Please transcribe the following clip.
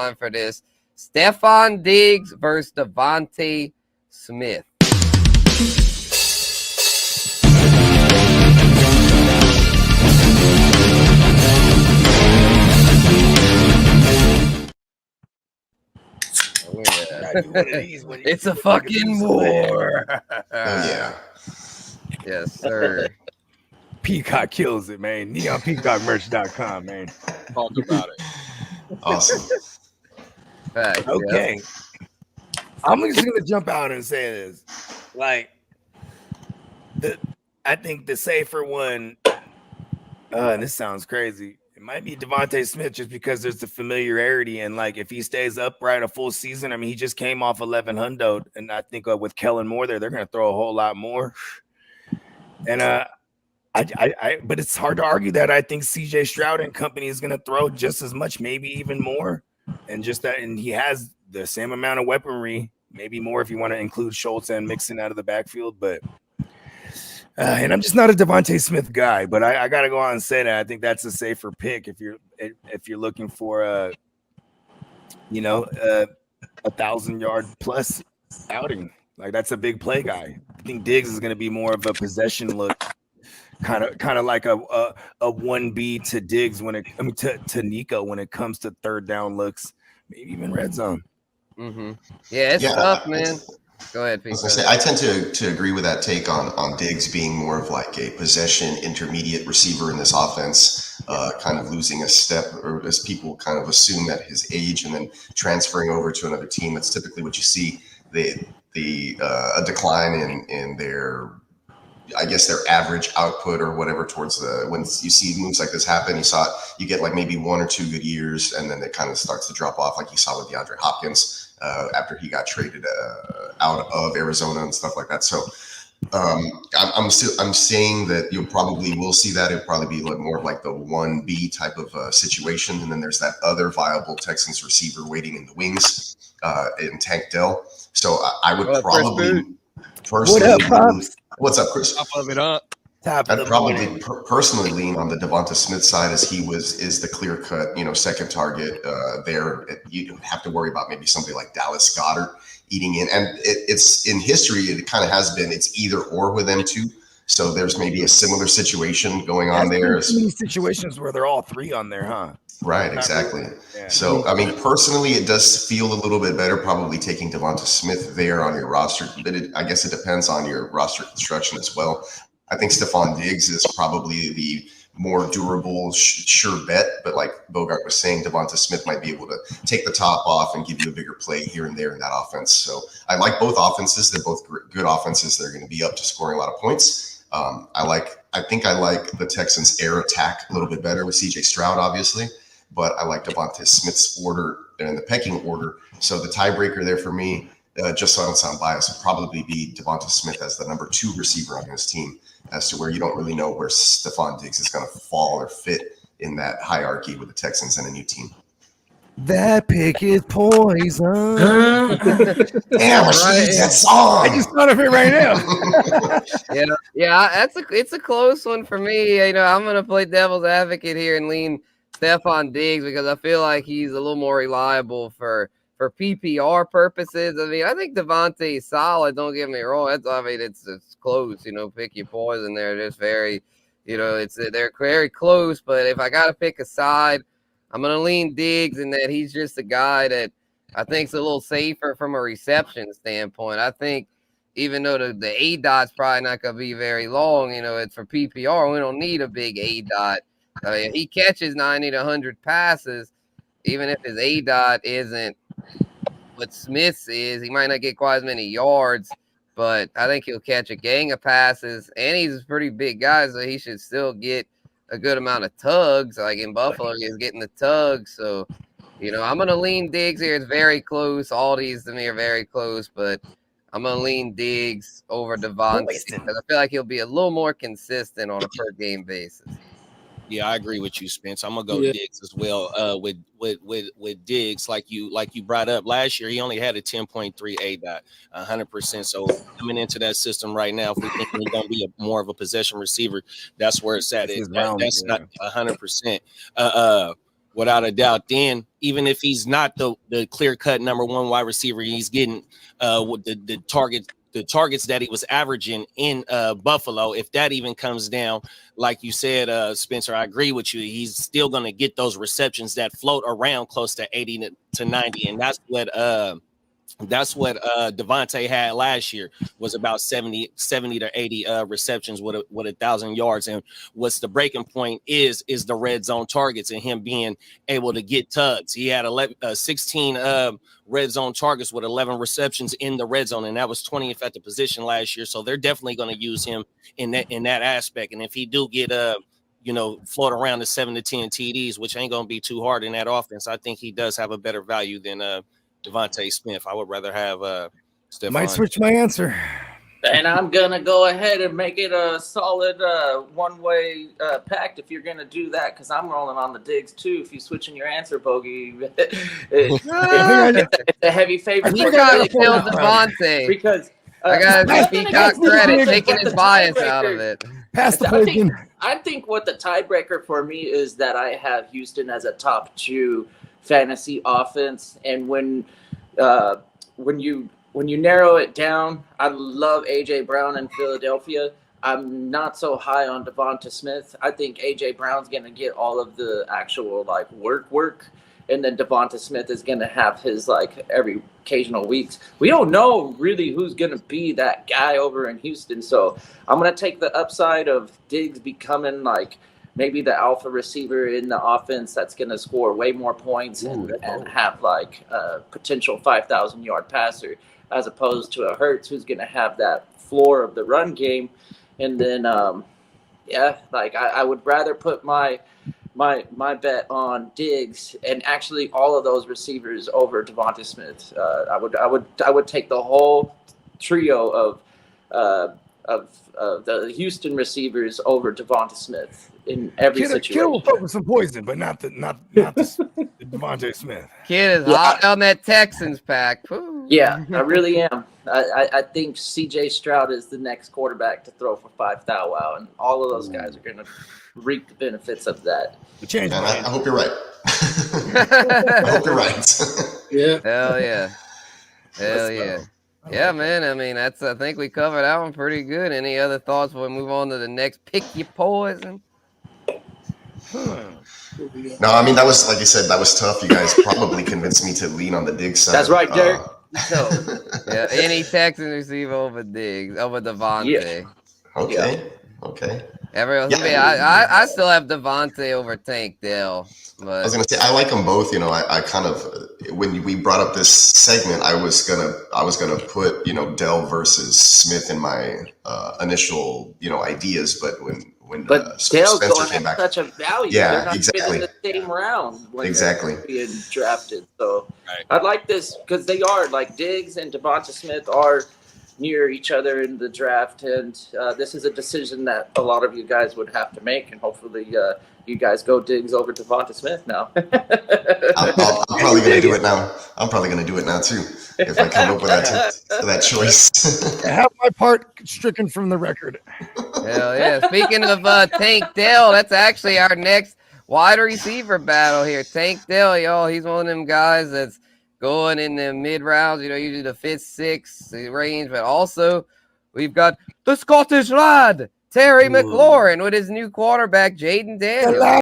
time for this. Stefon Diggs versus Devonta Smith. Oh, yeah. It's a fucking war. Oh, yeah. Yes, sir. Peacock kills it, man. NeonPeacockMerch.com, man. Talk about it. Awesome. Fact, Okay. Yeah. I'm just gonna jump out and say this. Like, I think the safer one, and this sounds crazy. It might be Devonta Smith just because there's the familiarity, and like if he stays upright a full season, I mean, he just came off 11 hundo, and I think with Kellen Moore there, they're gonna throw a whole lot more. And but it's hard to argue that. I think CJ Stroud and company is gonna throw just as much, maybe even more, and just that, and he has the same amount of weaponry, maybe more if you want to include Schultz and Mixon out of the backfield, but. And I'm just not a Devonta Smith guy, but I got to go on and say that I think that's a safer pick if you're looking for a 1,000-yard plus outing. Like that's a big play guy. I think Diggs is going to be more of a possession look, kind of like a 1B to Diggs to Nico when it comes to third down looks, maybe even red zone. Mm-hmm. Yeah, it's tough, man. Go ahead, Pete. I tend to agree with that take on Diggs being more of like a possession intermediate receiver in this offense, kind of losing a step, or as people kind of assume that his age, and then transferring over to another team. That's typically what you see. A decline in their, I guess, their average output or whatever towards when you see moves like this happen. You get like maybe 1 or 2 good years, and then it kind of starts to drop off, like you saw with DeAndre Hopkins after he got traded out of Arizona and stuff like that. So I'm saying that you probably will see that. It'll probably be more of like the 1B type of situation, and then there's that other viable Texans receiver waiting in the wings in Tank Dell. So I would probably personally. What's up, Chris? Top of it up. I'd probably personally lean on the Devonta Smith side, as he is the clear cut, second target there. You don't have to worry about maybe somebody like Dallas Goedert eating in, and it's in history. It kind of has been. It's either or with them too. So there's maybe a similar situation going on there. Many situations where they're all three on there, huh? Right, exactly. Yeah. So, I mean, personally, it does feel a little bit better probably taking Devonta Smith there on your roster, but I guess it depends on your roster construction as well. I think Stefon Diggs is probably the more durable, sure bet, but like Bogard was saying, Devonta Smith might be able to take the top off and give you a bigger play here and there in that offense. So I like both offenses. They're both good offenses. They're going to be up to scoring a lot of points. I think I like the Texans' air attack a little bit better with CJ Stroud, obviously, but I like Devonta Smith's order in the pecking order. So the tiebreaker there for me, just so I don't sound biased, would probably be Devonta Smith as the number 2 receiver on his team, as to where you don't really know where Stefon Diggs is going to fall or fit in that hierarchy with the Texans and a new team. That pick is poison. Damn, I should use that song. I just thought of it right now. Yeah, it's a close one for me. I'm gonna play devil's advocate here and lean Stefon Diggs because I feel like he's a little more reliable for PPR purposes. I mean, I think Devonta is solid. Don't get me wrong. It's close. Pick your poison. They're just very, they're very close. But if I gotta pick a side, I'm going to lean Diggs in that he's just a guy that I think is a little safer from a reception standpoint. I think even though the A dot's probably not going to be very long, it's for PPR. We don't need a big A dot. I mean, if he catches 90 to 100 passes, even if his A dot isn't what Smith's is, he might not get quite as many yards, but I think he'll catch a gang of passes, and he's a pretty big guy, so he should still get a good amount of tugs. Like in Buffalo, he's getting the tugs. So, I'm going to lean Diggs here. It's very close. All these to me are very close, but I'm going to lean Diggs over Devonta because I feel like he'll be a little more consistent on a per game basis. Yeah, I agree with you, Spence. I'm gonna go Diggs as well. With Diggs, like you brought up last year, he only had a 10.3 A dot, 100%. So coming into that system right now, if we think he's gonna be more of a possession receiver, that's where it's at. That's not 100%. without a doubt. Then even if he's not the clear-cut number one wide receiver, he's getting with the targets that he was averaging in Buffalo. If that even comes down, like you said, Spencer, I agree with you. He's still going to get those receptions that float around close to 80 to 90, and that's what Devonta had last year, was about 70 to 80 receptions with 1,000 yards. And what's the breaking point is the red zone targets and him being able to get tugs. He had 16 red zone targets with 11 receptions in the red zone, and that was 20th at the position last year. So they're definitely going to use him in that aspect. And if he do get float around the 7 to 10 TDs, which ain't going to be too hard in that offense, I think he does have a better value than Devonta Smith. I would rather have Stefon. Might switch my answer. And I'm going to go ahead and make it a solid one-way pact if you're going to do that, because I'm rolling on the Diggs too. If you're switching your answer, Bogey, it's a heavy favorite. You got to kill Devonta. Because I got to give Peacock credit, taking his bias out of it. Pass the plate. I think what the tiebreaker for me is that I have Houston as a top 2 fantasy offense, and when you narrow it down, I love AJ Brown in Philadelphia. I'm not so high on Devonta Smith. I think AJ Brown's gonna get all of the actual work, and then Devonta Smith is gonna have his every occasional weeks. We don't know really who's gonna be that guy over in Houston, so I'm gonna take the upside of Diggs becoming maybe the alpha receiver in the offense that's going to score way more points and have a potential 5,000-yard passer, as opposed to a Hurts who's going to have that floor of the run game. And then, I would rather put my bet on Diggs and actually all of those receivers over Devonta Smith. I would take the whole trio of the Houston receivers over Devonta Smith in every situation. Kid will fuck with some poison, but not the Devonta Smith. Kid is hot on that Texans pack. Woo. Yeah, I really am. I think C.J. Stroud is the next quarterback to throw for 5,000. Wow, and all of those guys are going to reap the benefits of that. I hope you're right. I hope you're right. Yeah. Hell yeah. Hell yeah. Yeah, man. I mean, I think we covered that one pretty good. Any other thoughts before we move on to the next pick your poison? No, I mean, that was, like you said, that was tough. You guys probably convinced me to lean on the Diggs side. That's right, Derek. Yeah, any Texans receiver over Diggs, over Devonta. Yeah. Okay. I still have Devonta over Tank Dell. But I was gonna say I like them both. I kind of, when we brought up this segment, I was gonna put Dell versus Smith in my initial ideas, but when Dale's Spencer going came at back, such a value. Yeah, they're not exactly. in the same round when Exactly. they're being drafted. So Right. I like this because they are Diggs and Devonta Smith are near each other in the draft, and this is a decision that a lot of you guys would have to make, and hopefully you guys go Diggs over Devonta Smith now. I'm probably gonna do it now. I'm probably gonna do it now too if I come up with that choice. I have my part stricken from the record. hell yeah. Speaking of Tank Dell, that's actually our next wide receiver battle here. Tank Dell, y'all, he's one of them guys that's going in the mid rounds, usually the 5th, 6th range, but also we've got the Scottish lad, Terry McLaurin, with his new quarterback, Jaden Daniels.